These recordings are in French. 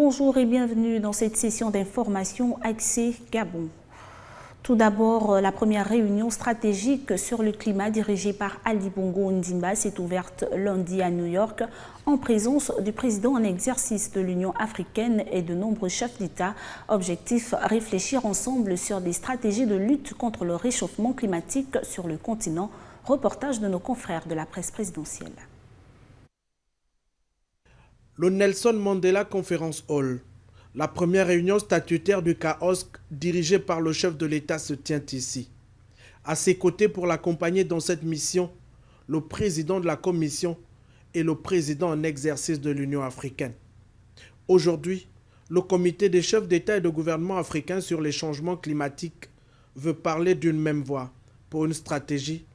Bonjour et bienvenue dans cette session d'information axée Gabon. Tout d'abord, la première réunion stratégique sur le climat dirigée par Ali Bongo Ondimba s'est ouverte lundi à New York en présence du président en exercice de l'Union africaine et de nombreux chefs d'État. Objectif, réfléchir ensemble sur des stratégies de lutte contre le réchauffement climatique sur le continent. Reportage de nos confrères de la presse présidentielle. Le Nelson Mandela Conference Hall. La première réunion statutaire du CAOSC dirigée par le chef de l'État se tient ici. À ses côtés pour l'accompagner dans cette mission, le président de la Commission et le président en exercice de l'Union africaine. Aujourd'hui, le comité des chefs d'État et de gouvernement africains sur les changements climatiques veut parler d'une même voix pour une stratégie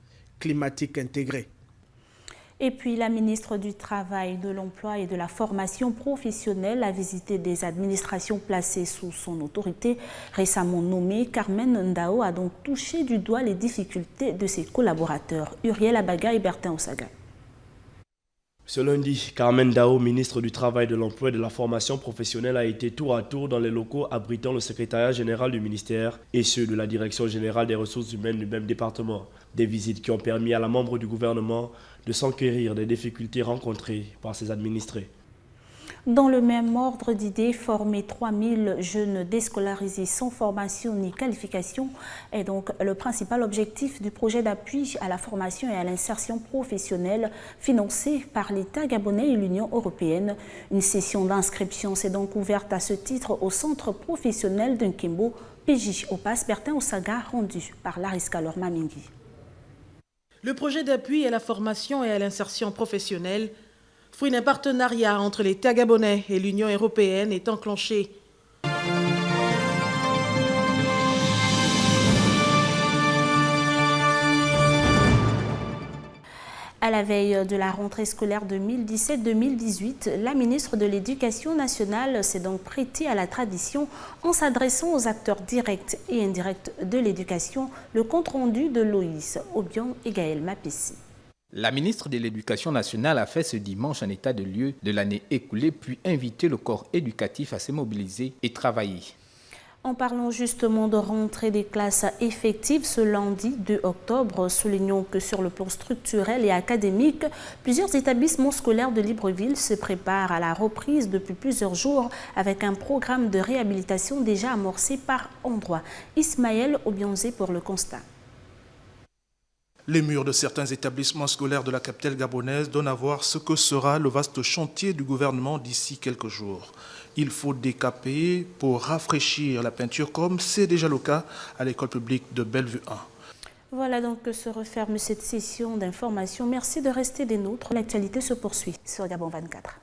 climatique intégrée. Et puis la ministre du Travail, de l'Emploi et de la Formation professionnelle a visité des administrations placées sous son autorité. Récemment nommée, Carmen Ndao a donc touché du doigt les difficultés de ses collaborateurs. Uriel Abaga et Bertin Osaga. Ce lundi, Carmen Ndao, ministre du Travail, de l'Emploi et de la Formation professionnelle, a été tour à tour dans les locaux abritant le secrétariat général du ministère et ceux de la Direction générale des ressources humaines du même département. Des visites qui ont permis à la membre du gouvernement de s'enquérir des difficultés rencontrées par ses administrés. Dans le même ordre d'idées, former 3000 jeunes déscolarisés sans formation ni qualification est donc le principal objectif du projet d'appui à la formation et à l'insertion professionnelle financé par l'État gabonais et l'Union européenne. Une session d'inscription s'est donc ouverte à ce titre au centre professionnel d'Nkembo, PJ Opas Bertin Osaga, rendu par Lariska Lorma-Mingi. Le projet d'appui à la formation et à l'insertion professionnelle, fruit d'un partenariat entre l'État gabonais et l'Union européenne, est enclenché. À la veille de la rentrée scolaire 2017-2018, la ministre de l'Éducation nationale s'est donc prêtée à la tradition en s'adressant aux acteurs directs et indirects de l'éducation, le compte-rendu de Loïs Obion et Gaël Mapessi. La ministre de l'Éducation nationale a fait ce dimanche un état de lieu de l'année écoulée, puis invité le corps éducatif à se mobiliser et travailler. En parlant justement de rentrée des classes effectives ce lundi 2 octobre, soulignons que sur le plan structurel et académique, plusieurs établissements scolaires de Libreville se préparent à la reprise depuis plusieurs jours avec un programme de réhabilitation déjà amorcé par endroits. Ismaël Obionzé pour le constat. Les murs de certains établissements scolaires de la capitale gabonaise donnent à voir ce que sera le vaste chantier du gouvernement d'ici quelques jours. Il faut décaper pour rafraîchir la peinture comme c'est déjà le cas à l'école publique de Bellevue 1. Voilà donc que se referme cette session d'information. Merci de rester des nôtres. L'actualité se poursuit sur Gabon 24.